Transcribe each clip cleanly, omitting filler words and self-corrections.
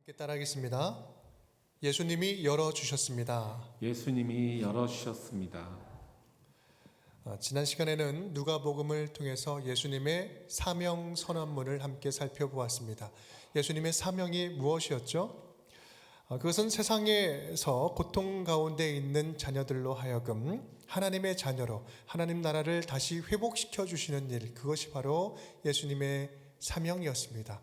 함께 따라하겠습니다. 예수님이 열어주셨습니다. 예수님이 열어주셨습니다. 지난 시간에는 누가복음을 통해서 예수님의 사명 선언문을 함께 살펴보았습니다. 예수님의 사명이 무엇이었죠? 그것은 세상에서 고통 가운데 있는 자녀들로 하여금 하나님의 자녀로 하나님 나라를 다시 회복시켜 주시는 일, 그것이 바로 예수님의 사명이었습니다.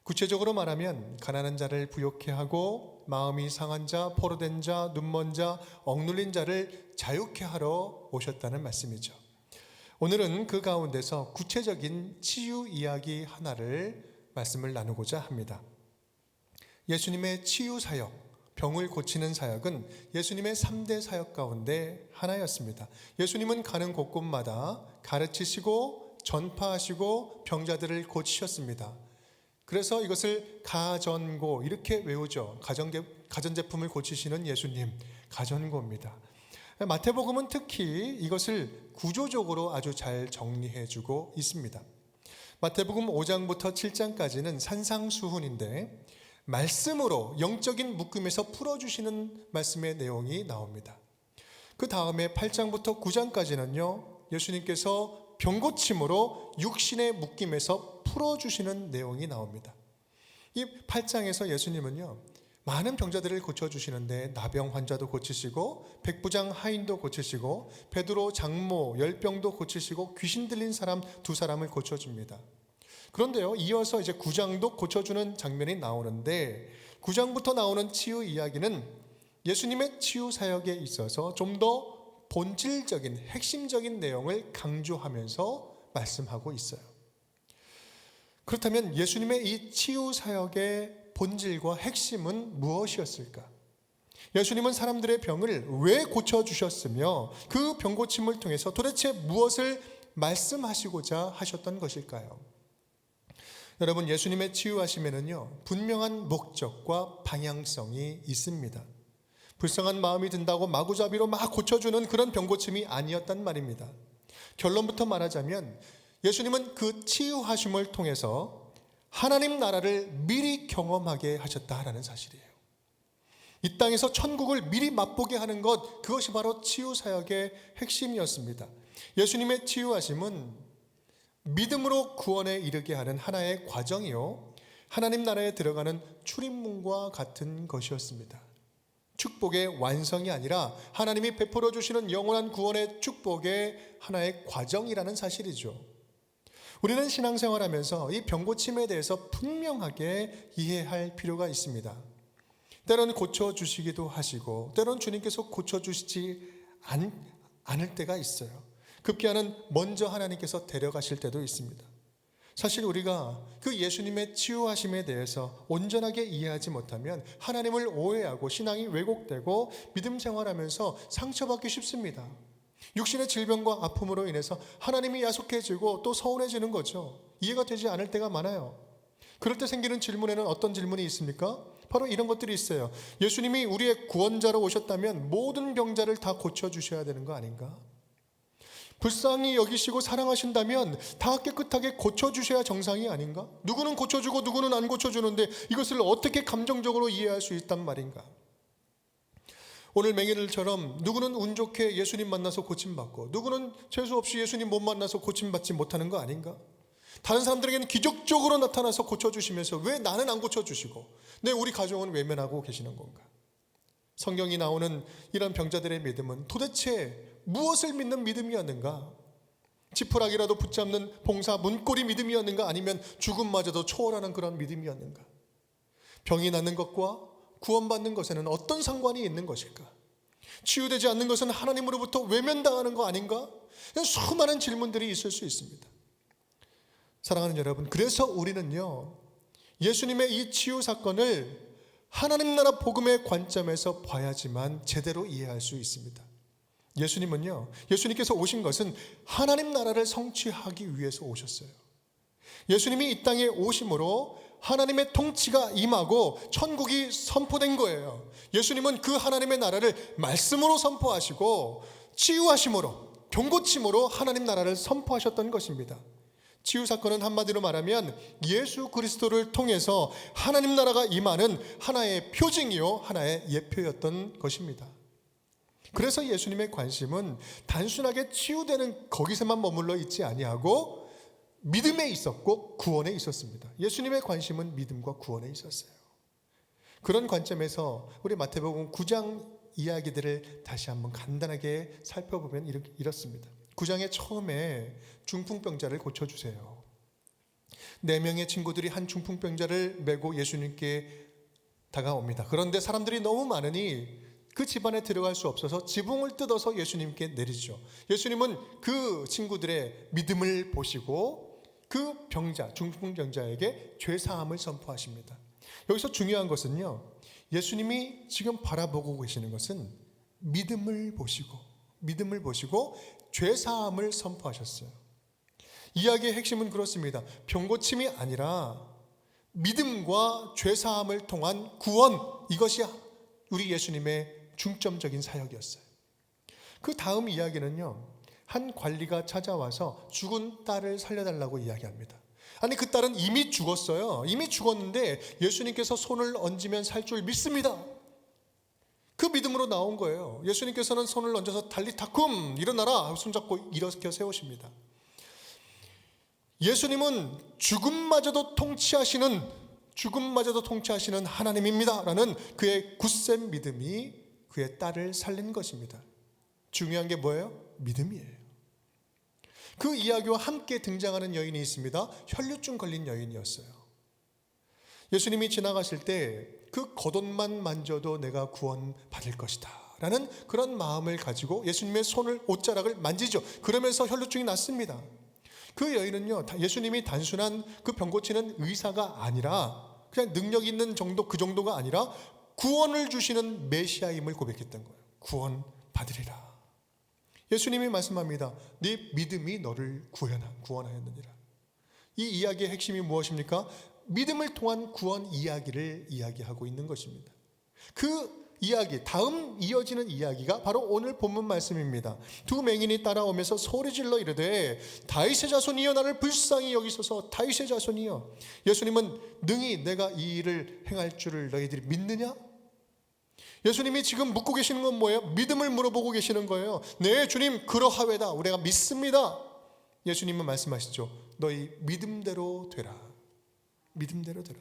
구체적으로 말하면 가난한 자를 부욕해 하고 마음이 상한 자, 포로된 자, 눈먼 자, 억눌린 자를 자유케 하러 오셨다는 말씀이죠. 오늘은 그 가운데서 구체적인 치유 이야기 하나를 말씀을 나누고자 합니다. 예수님의 치유 사역, 병을 고치는 사역은 예수님의 3대 사역 가운데 하나였습니다. 예수님은 가는 곳곳마다 가르치시고 전파하시고 병자들을 고치셨습니다. 그래서 이것을 가전고 이렇게 외우죠. 가전제품을 고치시는 예수님, 가전고입니다. 마태복음은 특히 이것을 구조적으로 아주 잘 정리해주고 있습니다. 마태복음 5장부터 7장까지는 산상수훈인데 말씀으로 영적인 묶음에서 풀어주시는 말씀의 내용이 나옵니다. 그 다음에 8장부터 9장까지는요, 예수님께서 병고침으로 육신의 묶임에서 풀어주시는 내용이 나옵니다. 이 8장에서 예수님은요, 많은 병자들을 고쳐주시는데 나병 환자도 고치시고 백부장 하인도 고치시고 베드로 장모 열병도 고치시고 귀신 들린 사람 2사람을 고쳐줍니다. 그런데요, 이어서 이제 9장도 고쳐주는 장면이 나오는데 9장부터 나오는 치유 이야기는 예수님의 치유 사역에 있어서 좀 더 본질적인 핵심적인 내용을 강조하면서 말씀하고 있어요. 그렇다면 예수님의 이 치유 사역의 본질과 핵심은 무엇이었을까? 예수님은 사람들의 병을 왜 고쳐주셨으며 그 병고침을 통해서 도대체 무엇을 말씀하시고자 하셨던 것일까요? 여러분, 예수님의 치유하심에는요, 분명한 목적과 방향성이 있습니다. 불쌍한 마음이 든다고 마구잡이로 막 고쳐주는 그런 병고침이 아니었단 말입니다. 결론부터 말하자면 예수님은 그 치유하심을 통해서 하나님 나라를 미리 경험하게 하셨다라는 사실이에요. 이 땅에서 천국을 미리 맛보게 하는 것, 그것이 바로 치유사역의 핵심이었습니다. 예수님의 치유하심은 믿음으로 구원에 이르게 하는 하나의 과정이요, 하나님 나라에 들어가는 출입문과 같은 것이었습니다. 축복의 완성이 아니라 하나님이 베풀어 주시는 영원한 구원의 축복의 하나의 과정이라는 사실이죠. 우리는 신앙생활하면서 이 병고침에 대해서 분명하게 이해할 필요가 있습니다. 때로는 고쳐주시기도 하시고 때로는 주님께서 고쳐주시지 않을 때가 있어요. 급기야는 먼저 하나님께서 데려가실 때도 있습니다. 사실 우리가 그 예수님의 치유하심에 대해서 온전하게 이해하지 못하면 하나님을 오해하고 신앙이 왜곡되고 믿음 생활하면서 상처받기 쉽습니다. 육신의 질병과 아픔으로 인해서 하나님이 야속해지고 또 서운해지는 거죠. 이해가 되지 않을 때가 많아요. 그럴 때 생기는 질문에는 어떤 질문이 있습니까? 바로 이런 것들이 있어요. 예수님이 우리의 구원자로 오셨다면 모든 병자를 다 고쳐주셔야 되는 거 아닌가? 불쌍히 여기시고 사랑하신다면 다 깨끗하게 고쳐주셔야 정상이 아닌가? 누구는 고쳐주고 누구는 안 고쳐주는데 이것을 어떻게 감정적으로 이해할 수 있단 말인가? 오늘 맹인들처럼 누구는 운 좋게 예수님 만나서 고침받고 누구는 재수 없이 예수님 못 만나서 고침받지 못하는 거 아닌가? 다른 사람들에게는 기적적으로 나타나서 고쳐주시면서 왜 나는 안 고쳐주시고 내 우리 가정은 외면하고 계시는 건가? 성경이 나오는 이런 병자들의 믿음은 도대체 무엇을 믿는 믿음이었는가? 지푸라기라도 붙잡는 봉사 문고리 믿음이었는가? 아니면 죽음마저도 초월하는 그런 믿음이었는가? 병이 낫는 것과 구원받는 것에는 어떤 상관이 있는 것일까? 치유되지 않는 것은 하나님으로부터 외면당하는 거 아닌가? 수많은 질문들이 있을 수 있습니다. 사랑하는 여러분, 그래서 우리는요, 예수님의 이 치유 사건을 하나님 나라 복음의 관점에서 봐야지만 제대로 이해할 수 있습니다. 예수님은요, 예수님께서 오신 것은 하나님 나라를 성취하기 위해서 오셨어요. 예수님이 이 땅에 오심으로 하나님의 통치가 임하고 천국이 선포된 거예요. 예수님은 그 하나님의 나라를 말씀으로 선포하시고 치유하심으로, 병고침으로 하나님 나라를 선포하셨던 것입니다. 치유 사건은 한마디로 말하면 예수 그리스도를 통해서 하나님 나라가 임하는 하나의 표징이요, 하나의 예표였던 것입니다. 그래서 예수님의 관심은 단순하게 치유되는 거기서만 머물러 있지 아니하고 믿음에 있었고 구원에 있었습니다. 예수님의 관심은 믿음과 구원에 있었어요. 그런 관점에서 우리 마태복음 9장 이야기들을 다시 한번 간단하게 살펴보면 이렇습니다. 9장의 처음에 중풍병자를 고쳐주세요. 4명의 친구들이 한 중풍병자를 메고 예수님께 다가옵니다. 그런데 사람들이 너무 많으니 그 집안에 들어갈 수 없어서 지붕을 뜯어서 예수님께 내리죠. 예수님은 그 친구들의 믿음을 보시고 그 병자, 중풍병자에게 죄사함을 선포하십니다. 여기서 중요한 것은요, 예수님이 지금 바라보고 계시는 것은 믿음을 보시고 죄사함을 선포하셨어요. 이야기의 핵심은 그렇습니다. 병고침이 아니라 믿음과 죄사함을 통한 구원, 이것이 우리 예수님의 중점적인 사역이었어요. 그 다음 이야기는요, 한 관리가 찾아와서 죽은 딸을 살려달라고 이야기합니다. 아니, 그 딸은 이미 죽었어요. 이미 죽었는데 예수님께서 손을 얹으면 살 줄 믿습니다. 그 믿음으로 나온 거예요. 예수님께서는 손을 얹어서 달리타쿰, 일어나라, 손잡고 일으켜 세우십니다. 예수님은 죽음마저도 통치하시는 하나님입니다 라는 그의 굳센 믿음이 그의 딸을 살린 것입니다. 중요한 게 뭐예요? 믿음이에요. 그 이야기와 함께 등장하는 여인이 있습니다. 혈류증 걸린 여인이었어요. 예수님이 지나가실 때 그 겉옷만 만져도 내가 구원받을 것이다 라는 그런 마음을 가지고 예수님의 손을, 옷자락을 만지죠. 그러면서 혈류증이 났습니다. 그 여인은요, 예수님이 단순한 그 병 고치는 의사가 아니라 그냥 능력 있는 정도, 그 정도가 아니라 구원을 주시는 메시아임을 고백했던 거예요. 구원받으리라. 예수님이 말씀합니다. 네 믿음이 너를 구원하였느니라. 이 이야기의 핵심이 무엇입니까? 믿음을 통한 구원 이야기를 이야기하고 있는 것입니다. 그 이야기, 다음 이어지는 이야기가 바로 오늘 본문 말씀입니다. 두 맹인이 따라오면서 소리질러 이르되 다윗의 자손이여 나를 불쌍히 여기소서. 다윗의 자손이여. 예수님은 능히 내가 이 일을 행할 줄을 너희들이 믿느냐? 예수님이 지금 묻고 계시는 건 뭐예요? 믿음을 물어보고 계시는 거예요. 네 주님 그러하외다. 우리가 믿습니다. 예수님은 말씀하시죠. 너희 믿음대로 되라. 믿음대로 되라.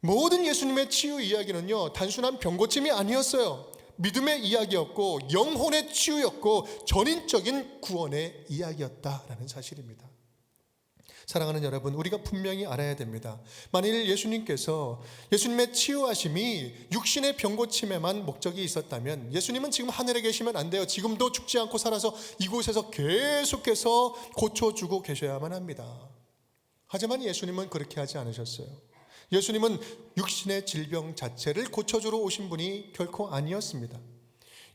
모든 예수님의 치유 이야기는요, 단순한 병고침이 아니었어요. 믿음의 이야기였고 영혼의 치유였고 전인적인 구원의 이야기였다라는 사실입니다. 사랑하는 여러분, 우리가 분명히 알아야 됩니다. 만일 예수님께서 예수님의 치유하심이 육신의 병고침에만 목적이 있었다면 예수님은 지금 하늘에 계시면 안 돼요. 지금도 죽지 않고 살아서 이곳에서 계속해서 고쳐주고 계셔야만 합니다. 하지만 예수님은 그렇게 하지 않으셨어요. 예수님은 육신의 질병 자체를 고쳐주러 오신 분이 결코 아니었습니다.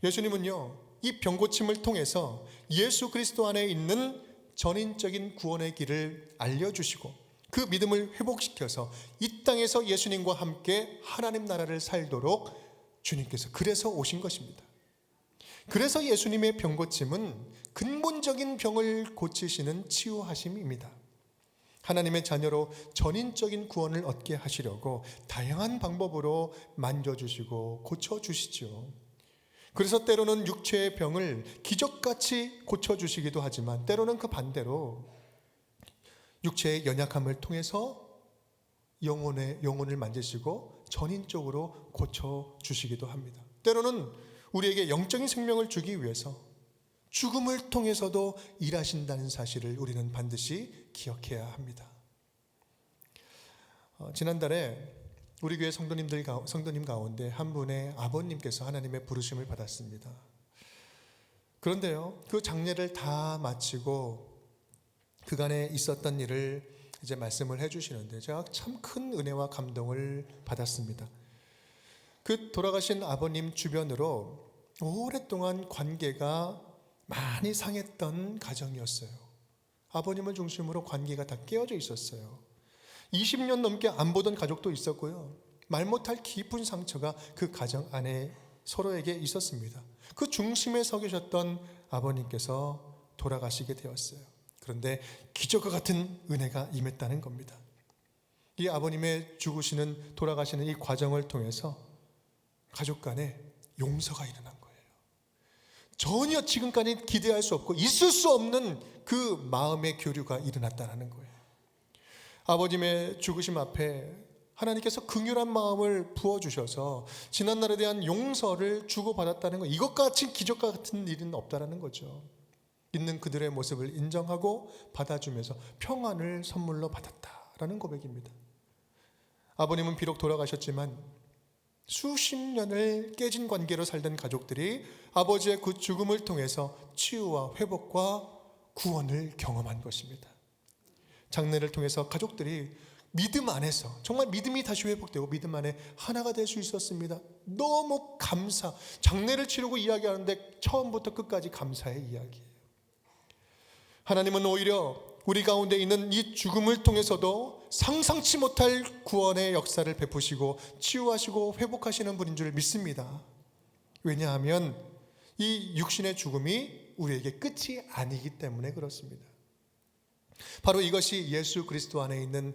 예수님은요, 이 병고침을 통해서 예수 그리스도 안에 있는 전인적인 구원의 길을 알려주시고 그 믿음을 회복시켜서 이 땅에서 예수님과 함께 하나님 나라를 살도록 주님께서 그래서 오신 것입니다. 그래서 예수님의 병고침은 근본적인 병을 고치시는 치유하심입니다. 하나님의 자녀로 전인적인 구원을 얻게 하시려고 다양한 방법으로 만져주시고 고쳐주시죠. 그래서 때로는 육체의 병을 기적같이 고쳐주시기도 하지만 때로는 그 반대로 육체의 연약함을 통해서 영혼을 만지시고 전인적으로 고쳐주시기도 합니다. 때로는 우리에게 영적인 생명을 주기 위해서 죽음을 통해서도 일하신다는 사실을 우리는 반드시 기억해야 합니다. 지난달에 우리 교회 성도님 가운데 한 분의 아버님께서 하나님의 부르심을 받았습니다. 그런데요, 그 장례를 다 마치고 그간에 있었던 일을 이제 말씀을 해주시는데 제가 참 큰 은혜와 감동을 받았습니다. 그 돌아가신 아버님 주변으로 오랫동안 관계가 많이 상했던 가정이었어요. 아버님을 중심으로 관계가 다 깨어져 있었어요. 20년 넘게 안 보던 가족도 있었고요. 말 못할 깊은 상처가 그 가정 안에 서로에게 있었습니다. 그 중심에 서 계셨던 아버님께서 돌아가시게 되었어요. 그런데 기적과 같은 은혜가 임했다는 겁니다. 이 아버님의 죽으시는, 돌아가시는 이 과정을 통해서 가족 간에 용서가 일어난 거예요. 전혀 지금까지 기대할 수 없고 있을 수 없는 그 마음의 교류가 일어났다는 거예요. 아버님의 죽으심 앞에 하나님께서 긍휼한 마음을 부어주셔서 지난날에 대한 용서를 주고받았다는 것, 이것같이 기적과 같은 일은 없다라는 거죠. 있는 그들의 모습을 인정하고 받아주면서 평안을 선물로 받았다라는 고백입니다. 아버님은 비록 돌아가셨지만 수십 년을 깨진 관계로 살던 가족들이 아버지의 그 죽음을 통해서 치유와 회복과 구원을 경험한 것입니다. 장례를 통해서 가족들이 믿음 안에서 정말 믿음이 다시 회복되고 믿음 안에 하나가 될 수 있었습니다. 너무 감사. 장례를 치르고 이야기하는데 처음부터 끝까지 감사의 이야기예요. 하나님은 오히려 우리 가운데 있는 이 죽음을 통해서도 상상치 못할 구원의 역사를 베푸시고 치유하시고 회복하시는 분인 줄 믿습니다. 왜냐하면 이 육신의 죽음이 우리에게 끝이 아니기 때문에 그렇습니다. 바로 이것이 예수 그리스도 안에 있는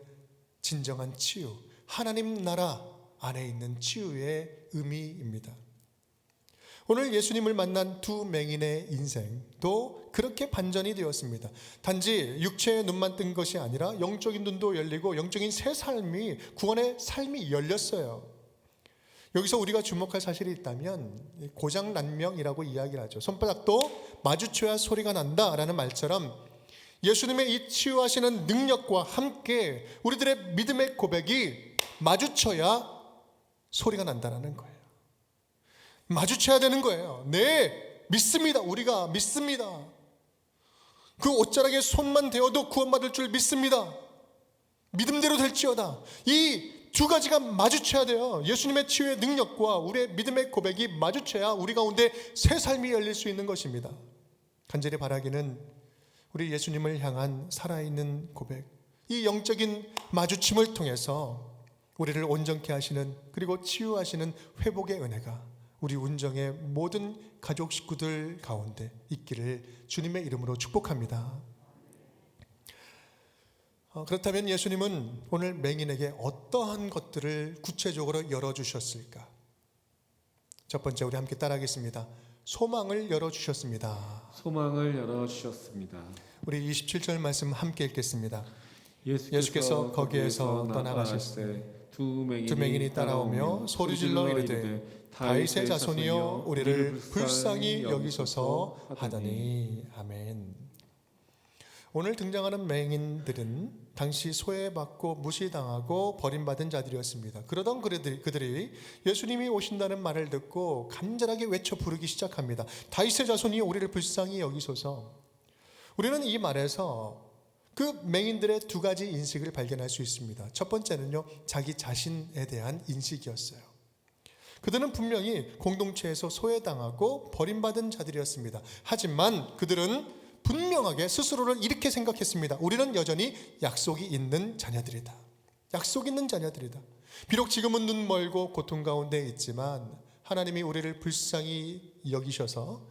진정한 치유, 하나님 나라 안에 있는 치유의 의미입니다. 오늘 예수님을 만난 두 맹인의 인생도 그렇게 반전이 되었습니다. 단지 육체의 눈만 뜬 것이 아니라 영적인 눈도 열리고 영적인 새 삶이, 구원의 삶이 열렸어요. 여기서 우리가 주목할 사실이 있다면 고장난명이라고 이야기를 하죠. 손바닥도 마주쳐야 소리가 난다라는 말처럼 예수님의 이 치유하시는 능력과 함께 우리들의 믿음의 고백이 마주쳐야 소리가 난다는 거예요. 마주쳐야 되는 거예요. 네, 믿습니다. 우리가 믿습니다. 그 옷자락에 손만 대어도 구원받을 줄 믿습니다. 믿음대로 될지어다. 이 두 가지가 마주쳐야 돼요. 예수님의 치유의 능력과 우리의 믿음의 고백이 마주쳐야 우리 가운데 새 삶이 열릴 수 있는 것입니다. 간절히 바라기는 우리 예수님을 향한 살아있는 고백, 이 영적인 마주침을 통해서 우리를 온전케 하시는, 그리고 치유하시는 회복의 은혜가 우리 운정의 모든 가족 식구들 가운데 있기를 주님의 이름으로 축복합니다. 그렇다면 예수님은 오늘 맹인에게 어떠한 것들을 구체적으로 열어주셨을까? 첫 번째, 우리 함께 따라하겠습니다. 소망을 열어주셨습니다. 소망을 열어주셨습니다. 우리 27절 말씀 함께 읽겠습니다. 예수께서 거기에서 떠나가실 때 두 맹인이 따라오며 소리질러 이르되 다윗의 자손이여 우리를 불쌍히 여기소서 하더니. 아멘. 오늘 등장하는 맹인들은 당시 소외받고 무시당하고 버림받은 자들이었습니다. 그러던 그들이 예수님이 오신다는 말을 듣고 간절하게 외쳐 부르기 시작합니다. 다윗의 자손이여 우리를 불쌍히 여기소서. 우리는 이 말에서 그 맹인들의 두 가지 인식을 발견할 수 있습니다. 첫 번째는요, 자기 자신에 대한 인식이었어요. 그들은 분명히 공동체에서 소외당하고 버림받은 자들이었습니다. 하지만 그들은 분명하게 스스로를 이렇게 생각했습니다. 우리는 여전히 약속이 있는 자녀들이다. 약속 있는 자녀들이다. 비록 지금은 눈 멀고 고통 가운데 있지만 하나님이 우리를 불쌍히 여기셔서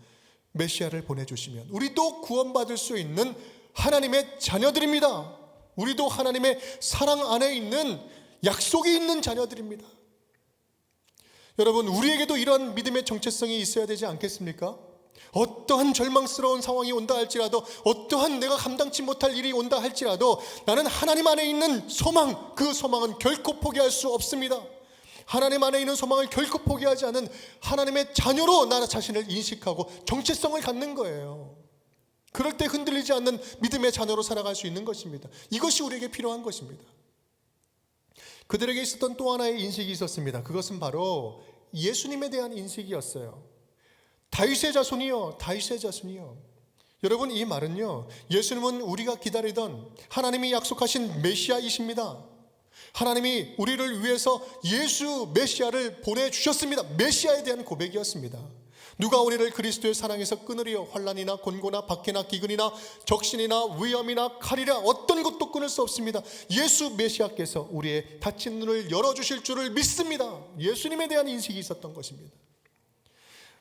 메시아를 보내주시면 우리도 구원받을 수 있는 하나님의 자녀들입니다. 우리도 하나님의 사랑 안에 있는 약속이 있는 자녀들입니다. 여러분, 우리에게도 이러한 믿음의 정체성이 있어야 되지 않겠습니까? 어떠한 절망스러운 상황이 온다 할지라도, 어떠한 내가 감당치 못할 일이 온다 할지라도 나는 하나님 안에 있는 소망, 그 소망은 결코 포기할 수 없습니다. 하나님 안에 있는 소망을 결코 포기하지 않은 하나님의 자녀로 나 자신을 인식하고 정체성을 갖는 거예요. 그럴 때 흔들리지 않는 믿음의 자녀로 살아갈 수 있는 것입니다. 이것이 우리에게 필요한 것입니다. 그들에게 있었던 또 하나의 인식이 있었습니다. 그것은 바로 예수님에 대한 인식이었어요. 다윗의 자손이요, 다윗의 자손이요. 여러분, 이 말은요, 예수님은 우리가 기다리던 하나님이 약속하신 메시아이십니다. 하나님이 우리를 위해서 예수 메시아를 보내주셨습니다. 메시아에 대한 고백이었습니다. 누가 우리를 그리스도의 사랑에서 끊으리요? 환난이나 곤고나 박해나 기근이나 적신이나 위험이나 칼이라 어떤 것도 끊을 수 없습니다. 예수 메시아께서 우리의 닫힌 눈을 열어주실 줄을 믿습니다. 예수님에 대한 인식이 있었던 것입니다.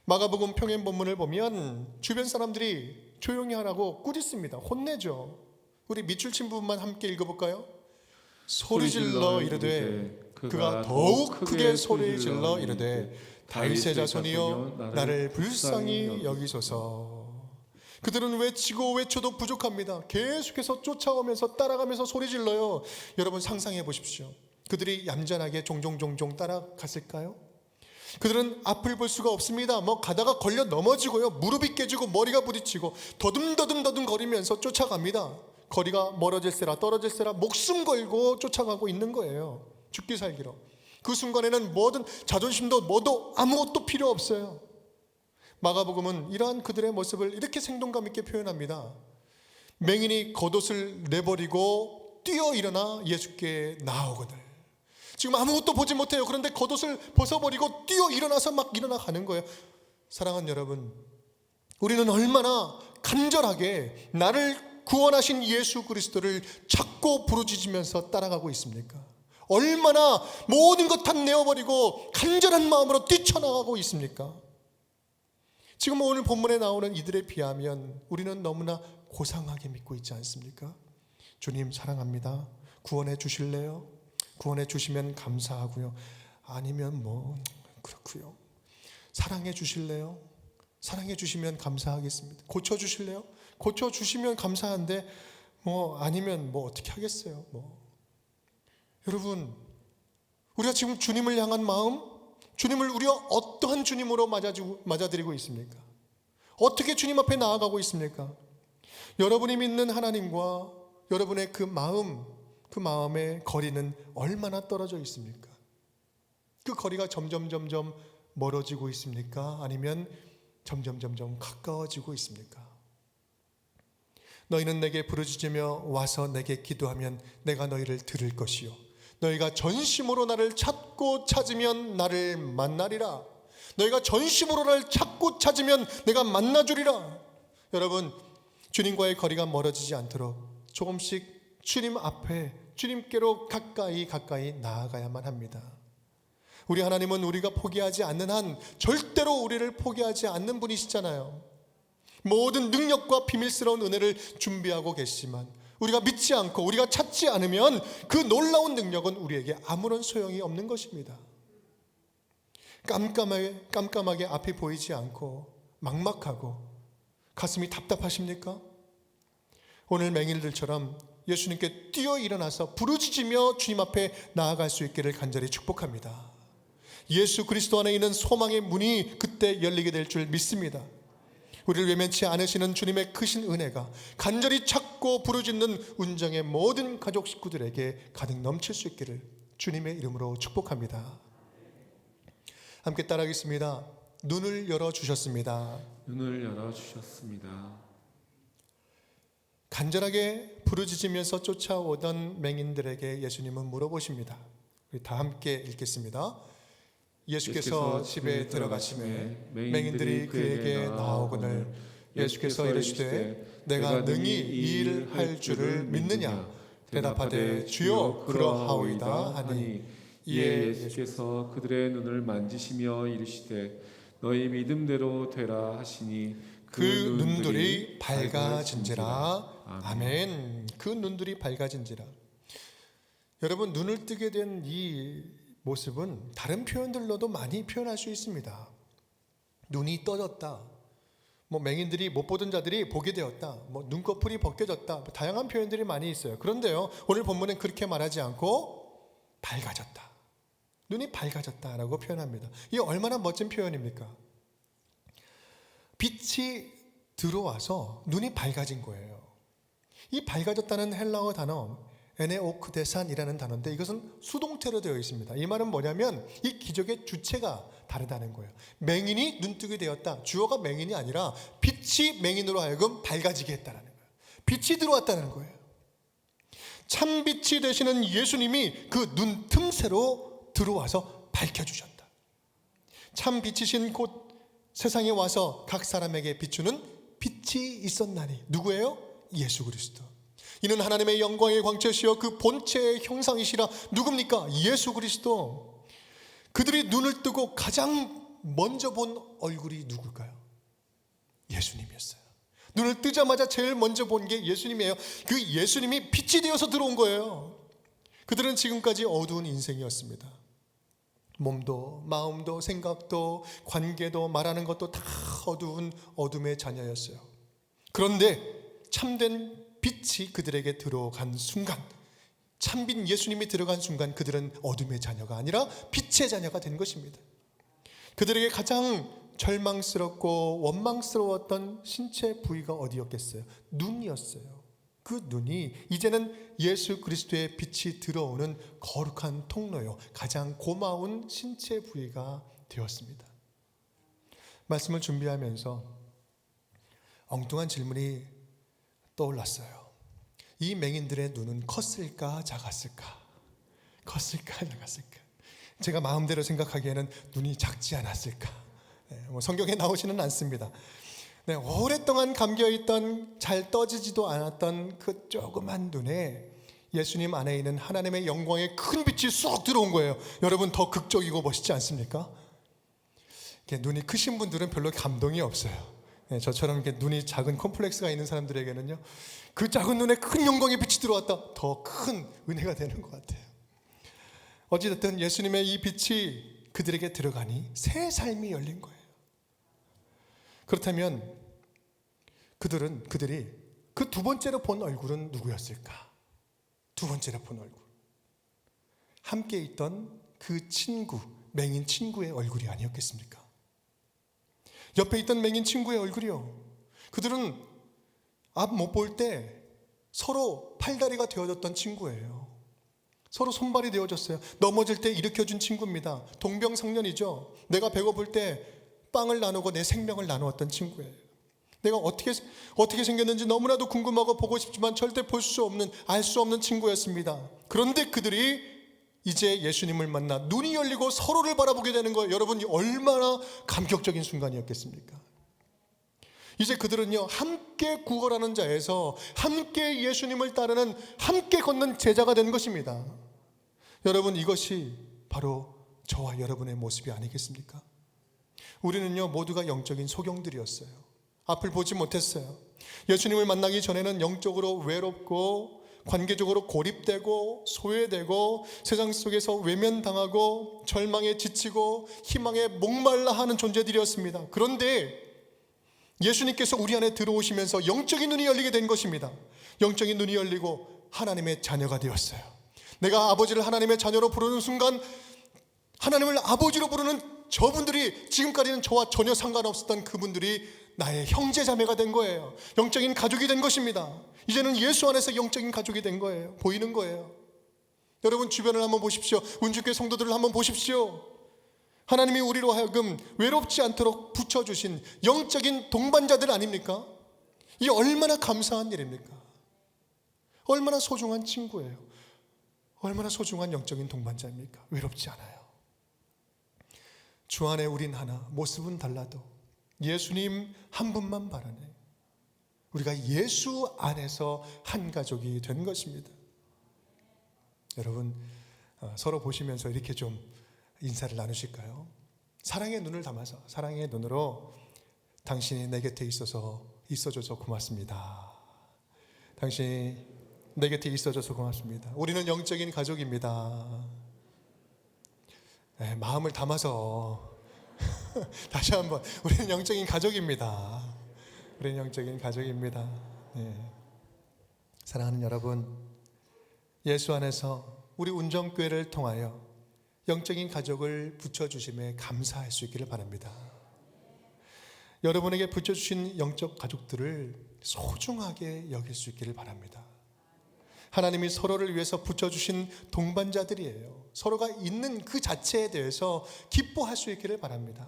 마가복음 평행 본문을 보면 주변 사람들이 조용히 하라고 꾸짖습니다. 혼내죠. 우리 밑줄 친 부분만 함께 읽어볼까요? 소리질러 이르되 그가 더욱 크게 소리질러 이르되 다윗의 자손이여 나를 불쌍히 여기소서. 그들은 외치고 외쳐도 부족합니다. 계속해서 쫓아오면서 따라가면서 소리질러요. 여러분 상상해 보십시오. 그들이 얌전하게 종종 따라갔을까요? 그들은 앞을 볼 수가 없습니다. 가다가 걸려 넘어지고요, 무릎이 깨지고 머리가 부딪히고 더듬 거리면서 쫓아갑니다. 거리가 멀어질세라 떨어질세라 목숨 걸고 쫓아가고 있는 거예요. 죽기 살기로. 그 순간에는 뭐든 자존심도 뭐도 아무것도 필요 없어요. 마가복음은 이러한 그들의 모습을 이렇게 생동감 있게 표현합니다. 맹인이 겉옷을 내버리고 뛰어 일어나 예수께 나아오거늘. 지금 아무것도 보지 못해요. 그런데 겉옷을 벗어버리고 뛰어 일어나서 막 일어나가는 거예요. 사랑하는 여러분, 우리는 얼마나 간절하게 나를 구원하신 예수 그리스도를 찾고 부르짖으면서 따라가고 있습니까? 얼마나 모든 것 다 내어버리고 간절한 마음으로 뛰쳐나가고 있습니까? 지금 오늘 본문에 나오는 이들에 비하면 우리는 너무나 고상하게 믿고 있지 않습니까? 주님 사랑합니다. 구원해 주실래요? 구원해 주시면 감사하고요. 아니면 그렇고요. 사랑해 주실래요? 사랑해 주시면 감사하겠습니다. 고쳐 주실래요? 고쳐 주시면 감사한데 아니면 어떻게 하겠어요? 여러분, 우리가 지금 주님을 향한 마음, 주님을 우리가 어떠한 주님으로 맞아들이고 있습니까? 어떻게 주님 앞에 나아가고 있습니까? 여러분이 믿는 하나님과 여러분의 그 마음의 거리는 얼마나 떨어져 있습니까? 그 거리가 점점 멀어지고 있습니까? 아니면 점점 가까워지고 있습니까? 너희는 내게 부르짖으며 와서 내게 기도하면 내가 너희를 들을 것이요 너희가 전심으로 나를 찾고 찾으면 나를 만나리라. 너희가 전심으로 나를 찾고 찾으면 내가 만나주리라. 여러분, 주님과의 거리가 멀어지지 않도록 조금씩 주님 앞에 주님께로 가까이 나아가야만 합니다. 우리 하나님은 우리가 포기하지 않는 한 절대로 우리를 포기하지 않는 분이시잖아요. 모든 능력과 비밀스러운 은혜를 준비하고 계시지만 우리가 믿지 않고 우리가 찾지 않으면 그 놀라운 능력은 우리에게 아무런 소용이 없는 것입니다. 깜깜하게 앞이 보이지 않고 막막하고 가슴이 답답하십니까? 오늘 맹인들처럼 예수님께 뛰어 일어나서 부르짖으며 주님 앞에 나아갈 수 있기를 간절히 축복합니다. 예수 그리스도 안에 있는 소망의 문이 그때 열리게 될 줄 믿습니다. 우리를 외면치 않으시는 주님의 크신 은혜가 간절히 찾고 부르짖는 운정의 모든 가족 식구들에게 가득 넘칠 수 있기를 주님의 이름으로 축복합니다. 함께 따라하겠습니다. 눈을 열어주셨습니다. 눈을 열어주셨습니다. 간절하게 부르짖으면서 쫓아오던 맹인들에게 예수님은 물어보십니다. 우리 다 함께 읽겠습니다. 예수께서 집에 들어가시매 맹인들이 그에게 나오거늘 예수께서 이르시되 내가 능히 이 일 할 줄을 믿느냐 대답하되 주여 그러하오이다 하니 이에 예수께서 그들의 눈을 만지시며 이르시되 너희 믿음대로 되라 하시니 그 눈들이 밝아진지라. 아멘. 그 눈들이 밝아진지라. 여러분, 눈을 뜨게 된 이 모습은 다른 표현들로도 많이 표현할 수 있습니다. 눈이 떠졌다, 맹인들이 못 보던 자들이 보게 되었다, 눈꺼풀이 벗겨졌다, 다양한 표현들이 많이 있어요. 그런데요, 오늘 본문은 그렇게 말하지 않고 밝아졌다, 눈이 밝아졌다라고 표현합니다. 이게 얼마나 멋진 표현입니까? 빛이 들어와서 눈이 밝아진 거예요. 이 밝아졌다는 헬라어 단어 에네오크데산이라는 단어인데 이것은 수동태로 되어 있습니다. 이 말은 뭐냐면 이 기적의 주체가 다르다는 거예요. 맹인이 눈뜨게 되었다. 주어가 맹인이 아니라 빛이 맹인으로 하여금 밝아지게 했다는 거예요. 빛이 들어왔다는 거예요. 참 빛이 되시는 예수님이 그 눈 틈새로 들어와서 밝혀주셨다. 참 빛이신 곧 세상에 와서 각 사람에게 비추는 빛이 있었나니 누구예요? 예수 그리스도. 이는 하나님의 영광의 광채시여 그 본체의 형상이시라. 누굽니까? 예수 그리스도. 그들이 눈을 뜨고 가장 먼저 본 얼굴이 누굴까요? 예수님이었어요. 눈을 뜨자마자 제일 먼저 본 게 예수님이에요. 그 예수님이 빛이 되어서 들어온 거예요. 그들은 지금까지 어두운 인생이었습니다. 몸도 마음도 생각도 관계도 말하는 것도 다 어두운 어둠의 자녀였어요. 그런데 참된 빛이 그들에게 들어간 순간, 참빈 예수님이 들어간 순간 그들은 어둠의 자녀가 아니라 빛의 자녀가 된 것입니다. 그들에게 가장 절망스럽고 원망스러웠던 신체 부위가 어디였겠어요? 눈이었어요. 그 눈이 이제는 예수 그리스도의 빛이 들어오는 거룩한 통로요, 가장 고마운 신체 부위가 되었습니다. 말씀을 준비하면서 엉뚱한 질문이 떠올랐어요. 이 맹인들의 눈은 컸을까 작았을까? 컸을까 작았을까? 제가 마음대로 생각하기에는 눈이 작지 않았을까? 성경에 나오지는 않습니다. 오랫동안 감겨있던, 잘 떠지지도 않았던 그 조그만 눈에 예수님 안에 있는 하나님의 영광의 큰 빛이 쏙 들어온 거예요. 여러분, 더 극적이고 멋있지 않습니까? 눈이 크신 분들은 별로 감동이 없어요. 저처럼 이렇게 눈이 작은 콤플렉스가 있는 사람들에게는요, 그 작은 눈에 큰 영광의 빛이 들어왔다, 더 큰 은혜가 되는 것 같아요. 어찌됐든 예수님의 이 빛이 그들에게 들어가니 새 삶이 열린 거예요. 그렇다면 그들이 그 두 번째로 본 얼굴은 누구였을까? 두 번째로 본 얼굴, 함께 있던 그 친구, 맹인 친구의 얼굴이 아니었겠습니까? 옆에 있던 맹인 친구의 얼굴이요. 그들은 앞 못 볼 때 서로 팔다리가 되어졌던 친구예요. 서로 손발이 되어졌어요. 넘어질 때 일으켜준 친구입니다. 동병상련이죠. 내가 배고플 때 빵을 나누고 내 생명을 나누었던 친구예요. 내가 어떻게 생겼는지 너무나도 궁금하고 보고 싶지만 절대 볼 수 없는, 알 수 없는 친구였습니다. 그런데 그들이 이제 예수님을 만나 눈이 열리고 서로를 바라보게 되는 거예요. 여러분, 얼마나 감격적인 순간이었겠습니까? 이제 그들은요, 함께 구걸하는 자에서 함께 예수님을 따르는, 함께 걷는 제자가 된 것입니다. 여러분, 이것이 바로 저와 여러분의 모습이 아니겠습니까? 우리는요, 모두가 영적인 소경들이었어요. 앞을 보지 못했어요. 예수님을 만나기 전에는 영적으로 외롭고 관계적으로 고립되고 소외되고 세상 속에서 외면당하고 절망에 지치고 희망에 목말라 하는 존재들이었습니다. 그런데 예수님께서 우리 안에 들어오시면서 영적인 눈이 열리게 된 것입니다. 영적인 눈이 열리고 하나님의 자녀가 되었어요. 내가 아버지를 하나님의 자녀로 부르는 순간 하나님을 아버지로 부르는 저분들이, 지금까지는 저와 전혀 상관없었던 그분들이 나의 형제 자매가 된 거예요. 영적인 가족이 된 것입니다. 이제는 예수 안에서 영적인 가족이 된 거예요. 보이는 거예요. 여러분, 주변을 한번 보십시오. 운주교회 성도들을 한번 보십시오. 하나님이 우리로 하여금 외롭지 않도록 붙여주신 영적인 동반자들 아닙니까? 이 얼마나 감사한 일입니까? 얼마나 소중한 친구예요. 얼마나 소중한 영적인 동반자입니까? 외롭지 않아요. 주 안에 우린 하나, 모습은 달라도 예수님 한 분만 바라네. 우리가 예수 안에서 한 가족이 된 것입니다. 여러분, 서로 보시면서 이렇게 좀 인사를 나누실까요? 사랑의 눈을 담아서, 사랑의 눈으로 당신이 내 곁에 있어줘서 고맙습니다. 당신이 내 곁에 있어줘서 고맙습니다. 우리는 영적인 가족입니다. 네, 마음을 담아서 다시 한번, 우리는 영적인 가족입니다. 우리는 영적인 가족입니다. 네. 사랑하는 여러분, 예수 안에서 우리 운정교회를 통하여 영적인 가족을 붙여주심에 감사할 수 있기를 바랍니다. 여러분에게 붙여주신 영적 가족들을 소중하게 여길 수 있기를 바랍니다. 하나님이 서로를 위해서 붙여주신 동반자들이에요. 서로가 있는 그 자체에 대해서 기뻐할 수 있기를 바랍니다.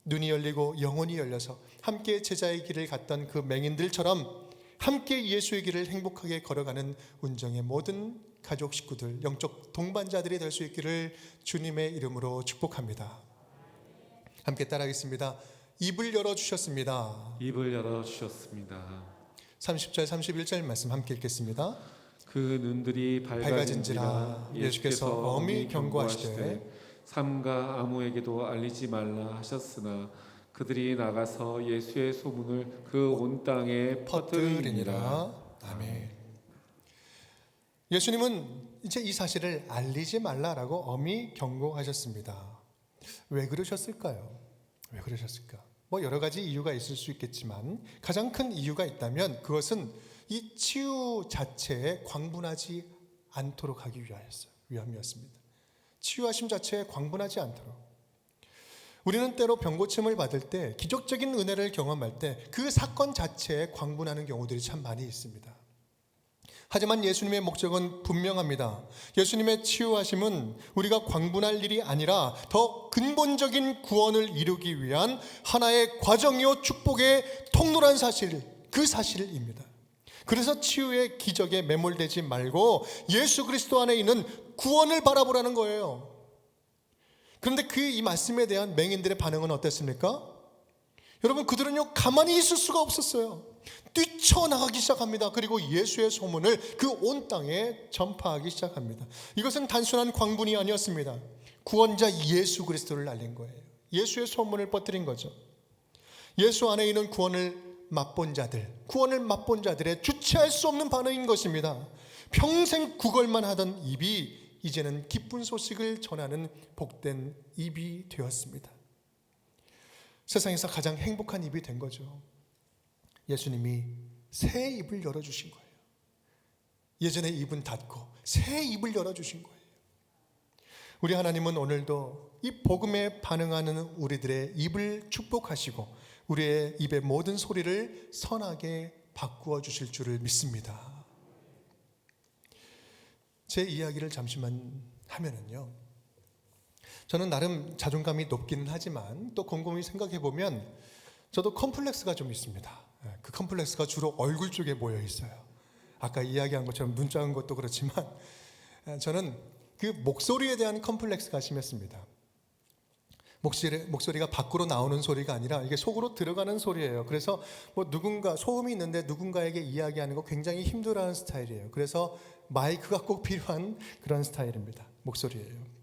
눈이 열리고 영혼이 열려서 함께 제자의 길을 갔던 그 맹인들처럼 함께 예수의 길을 행복하게 걸어가는 운정의 모든 가족 식구들, 영적 동반자들이 될 수 있기를 주님의 이름으로 축복합니다. 함께 따라하겠습니다. 입을 열어주셨습니다. 입을 열어주셨습니다. 30절 31절 말씀 함께 읽겠습니다. 그 눈들이 밝아진지라 예수께서 엄히 경고하시되 삼가 아무에게도 알리지 말라 하셨으나 그들이 나가서 예수의 소문을 그 온 땅에 퍼뜨리니라. 아멘. 예수님은 이제 이 사실을 알리지 말라라고 엄히 경고하셨습니다. 왜 그러셨을까요? 왜 그러셨을까? 뭐 여러 가지 이유가 있을 수 있겠지만 가장 큰 이유가 있다면 그것은 이 치유 자체에 광분하지 않도록 하기 위함이었습니다. 치유하심 자체에 광분하지 않도록. 우리는 때로 병고침을 받을 때 기적적인 은혜를 경험할 때 그 사건 자체에 광분하는 경우들이 참 많이 있습니다. 하지만 예수님의 목적은 분명합니다. 예수님의 치유하심은 우리가 광분할 일이 아니라 더 근본적인 구원을 이루기 위한 하나의 과정이요 축복의 통로란 사실, 그 사실입니다. 그래서 치유의 기적에 매몰되지 말고 예수 그리스도 안에 있는 구원을 바라보라는 거예요. 그런데 이 말씀에 대한 맹인들의 반응은 어땠습니까? 여러분, 그들은요 가만히 있을 수가 없었어요. 뛰쳐나가기 시작합니다. 그리고 예수의 소문을 그 온 땅에 전파하기 시작합니다. 이것은 단순한 광분이 아니었습니다. 구원자 예수 그리스도를 알린 거예요. 예수의 소문을 퍼뜨린 거죠. 예수 안에 있는 구원을 맛본 자들의 주체할 수 없는 반응인 것입니다. 평생 구걸만 하던 입이 이제는 기쁜 소식을 전하는 복된 입이 되었습니다. 세상에서 가장 행복한 입이 된 거죠. 예수님이 새 입을 열어주신 거예요. 예전의 입은 닫고 새 입을 열어주신 거예요. 우리 하나님은 오늘도 이 복음에 반응하는 우리들의 입을 축복하시고 우리의 입의 모든 소리를 선하게 바꾸어 주실 줄을 믿습니다. 제 이야기를 잠시만 하면은요, 저는 나름 자존감이 높기는 하지만 또 곰곰이 생각해 보면 저도 컴플렉스가 좀 있습니다. 그 컴플렉스가 주로 얼굴 쪽에 모여 있어요. 아까 이야기한 것처럼 눈 작은 것도 그렇지만 저는 그 목소리에 대한 컴플렉스가 심했습니다. 목소리가 밖으로 나오는 소리가 아니라 이게 속으로 들어가는 소리예요. 그래서 뭐 소음이 있는데 누군가에게 이야기하는 거 굉장히 힘들어하는 스타일이에요. 그래서 마이크가 꼭 필요한 그런 스타일입니다. 목소리예요.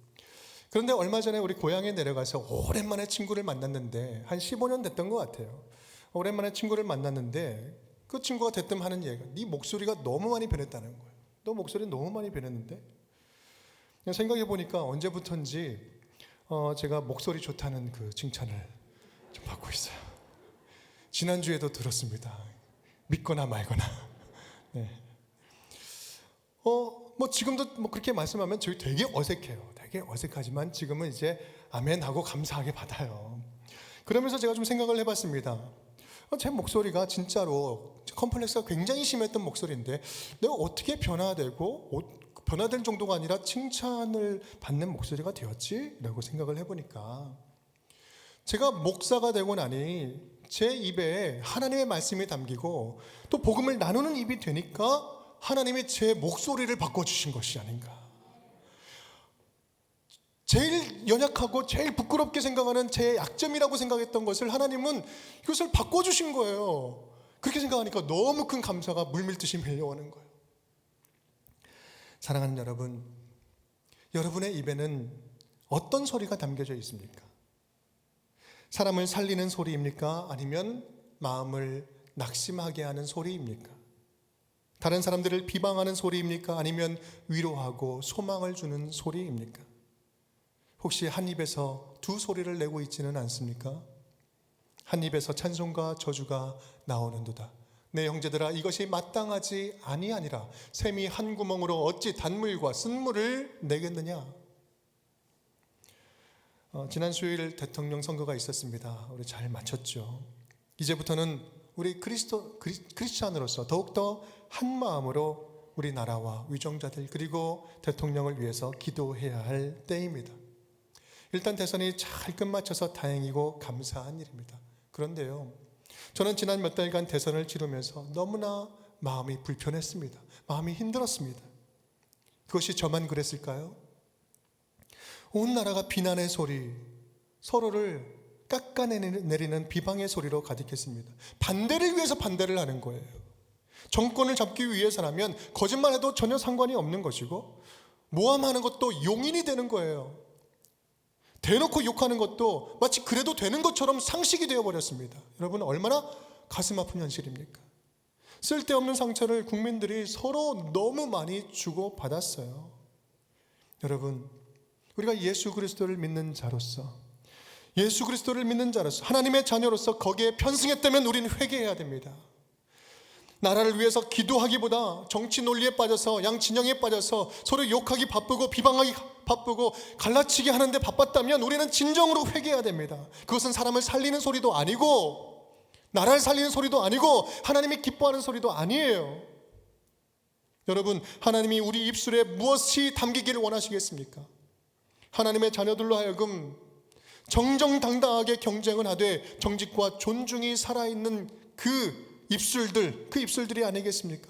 그런데 얼마 전에 우리 고향에 내려가서 오랜만에 친구를 만났는데 한 15년 됐던 것 같아요. 오랜만에 친구를 만났는데 그 친구가 대뜸 하는 얘기가 네 목소리가 너무 많이 변했다는 거예요. 너 목소리 너무 많이 변했는데? 생각해 보니까 언제부턴지 제가 목소리 좋다는 그 칭찬을 좀 받고 있어요. 지난주에도 들었습니다. 믿거나 말거나. 네. 뭐 지금도 뭐 그렇게 말씀하면 저희 되게 어색해요. 되게 어색하지만 지금은 이제 아멘 하고 감사하게 받아요. 그러면서 제가 좀 생각을 해봤습니다. 제 목소리가 진짜로 컴플렉스가 굉장히 심했던 목소리인데 내가 어떻게 변화될 정도가 아니라 칭찬을 받는 목소리가 되었지? 라고 생각을 해보니까 제가 목사가 되고 나니 제 입에 하나님의 말씀이 담기고 또 복음을 나누는 입이 되니까 하나님이 제 목소리를 바꿔주신 것이 아닌가. 제일 연약하고 제일 부끄럽게 생각하는 제 약점이라고 생각했던 것을 하나님은 이것을 바꿔주신 거예요. 그렇게 생각하니까 너무 큰 감사가 물밀듯이 밀려오는 거예요. 사랑하는 여러분, 여러분의 입에는 어떤 소리가 담겨져 있습니까? 사람을 살리는 소리입니까? 아니면 마음을 낙심하게 하는 소리입니까? 다른 사람들을 비방하는 소리입니까? 아니면 위로하고 소망을 주는 소리입니까? 혹시 한 입에서 두 소리를 내고 있지는 않습니까? 한 입에서 찬송과 저주가 나오는도다. 내 형제들아, 이것이 마땅하지 아니하니라. 샘이 한 구멍으로 어찌 단물과 쓴물을 내겠느냐. 지난 수요일 대통령 선거가 있었습니다. 우리 잘 마쳤죠. 이제부터는 우리 크리스찬으로서 더욱더 한 마음으로 우리나라와 위정자들 그리고 대통령을 위해서 기도해야 할 때입니다. 일단 대선이 잘 끝마쳐서 다행이고 감사한 일입니다. 그런데요, 저는 지난 몇 달간 대선을 치르면서 너무나 마음이 불편했습니다. 마음이 힘들었습니다. 그것이 저만 그랬을까요? 온 나라가 비난의 소리, 서로를 깎아내리는 비방의 소리로 가득했습니다. 반대를 위해서 반대를 하는 거예요. 정권을 잡기 위해서라면 거짓말해도 전혀 상관이 없는 것이고 모함하는 것도 용인이 되는 거예요. 대놓고 욕하는 것도 마치 그래도 되는 것처럼 상식이 되어버렸습니다. 여러분, 얼마나 가슴 아픈 현실입니까? 쓸데없는 상처를 국민들이 서로 너무 많이 주고받았어요. 여러분, 우리가 예수 그리스도를 믿는 자로서, 예수 그리스도를 믿는 자로서, 하나님의 자녀로서 거기에 편승했다면 우리는 회개해야 됩니다. 나라를 위해서 기도하기보다 정치 논리에 빠져서 양진영에 빠져서 서로 욕하기 바쁘고 비방하기 바쁘고 갈라치기 하는데 바빴다면 우리는 진정으로 회개해야 됩니다. 그것은 사람을 살리는 소리도 아니고 나라를 살리는 소리도 아니고 하나님이 기뻐하는 소리도 아니에요. 여러분, 하나님이 우리 입술에 무엇이 담기기를 원하시겠습니까? 하나님의 자녀들로 하여금 정정당당하게 경쟁을 하되 정직과 존중이 살아있는 그 입술들이 아니겠습니까?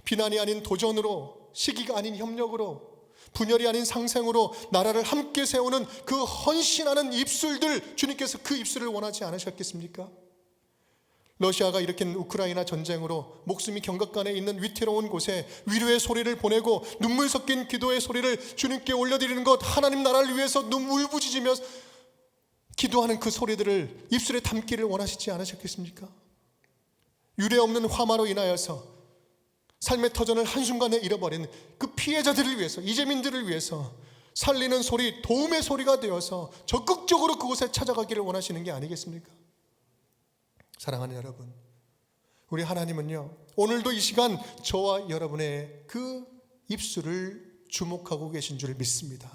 비난이 아닌 도전으로, 시기가 아닌 협력으로, 분열이 아닌 상생으로 나라를 함께 세우는 그 헌신하는 입술들, 주님께서 그 입술을 원하지 않으셨겠습니까? 러시아가 일으킨 우크라이나 전쟁으로 목숨이 경각간에 있는 위태로운 곳에 위로의 소리를 보내고 눈물 섞인 기도의 소리를 주님께 올려드리는 것, 하나님 나라를 위해서 눈물 부짖으며 기도하는 그 소리들을 입술에 담기를 원하시지 않으셨겠습니까? 유례없는 화마로 인하여서 삶의 터전을 한순간에 잃어버린 그 피해자들을 위해서, 이재민들을 위해서 살리는 소리, 도움의 소리가 되어서 적극적으로 그곳에 찾아가기를 원하시는 게 아니겠습니까? 사랑하는 여러분, 우리 하나님은요, 오늘도 이 시간 저와 여러분의 그 입술을 주목하고 계신 줄 믿습니다.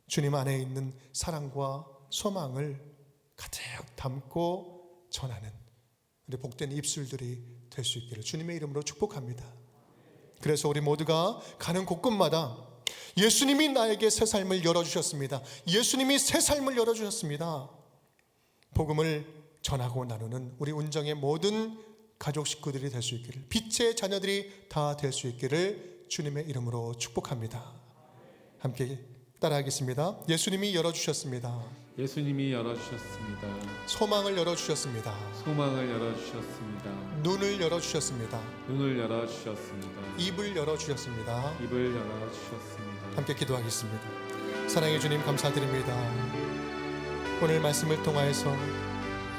주님 안에 있는 사랑과 소망을 가득 담고 전하는 우리 복된 입술들이 될 수 있기를 주님의 이름으로 축복합니다. 그래서 우리 모두가 가는 곳곳마다 예수님이 나에게 새 삶을 열어주셨습니다. 예수님이 새 삶을 열어주셨습니다. 복음을 전하고 나누는 우리 운정의 모든 가족 식구들이 될 수 있기를, 빛의 자녀들이 다 될 수 있기를 주님의 이름으로 축복합니다. 함께 따라하겠습니다. 예수님이 열어주셨습니다. 예수님이 열어주셨습니다. 소망을 열어주셨습니다. 소망을 열어주셨습니다. 눈을 열어주셨습니다. 눈을 열어주셨습니다. 입을 열어주셨습니다. 입을 열어주셨습니다. 함께 기도하겠습니다. 사랑의 주님, 감사드립니다. 오늘 말씀을 통하여서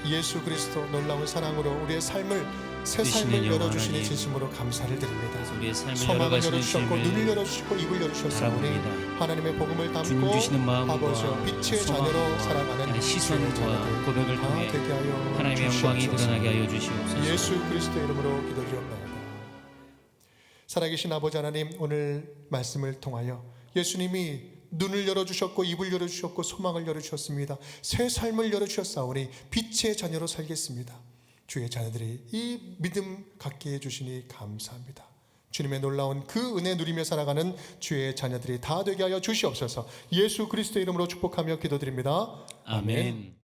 예수 그리스도 놀라운 사랑으로 우리의 삶을, 새 삶을 열어주시니 진심으로 감사를 드립니다. 우리의 삶을 소망을 열어가시는 열어주셨고 주님을 눈을 열어주시고 입을 열어주셨사오니 바라봅니다. 하나님의 복음을 주님 담고 주시는 마음과 아버지와 빛의 자녀로 소망과 살아가는 시선과 자녀들 고백을 다 통해 되게 하여 하나님의 영광이 주시옵소서. 드러나게 하여 주시옵소서. 예수 그리스도 이름으로 기도드리옵나이다. 살아계신 아버지 하나님, 오늘 말씀을 통하여 예수님이 눈을 열어주셨고 입을 열어주셨고 소망을 열어주셨습니다. 새 삶을 열어주셨사오니 빛의 자녀로 살겠습니다. 주의 자녀들이 이 믿음 갖게 해주시니 감사합니다. 주님의 놀라운 그 은혜 누리며 살아가는 주의 자녀들이 다 되게 하여 주시옵소서. 예수 그리스도의 이름으로 축복하며 기도드립니다. 아멘.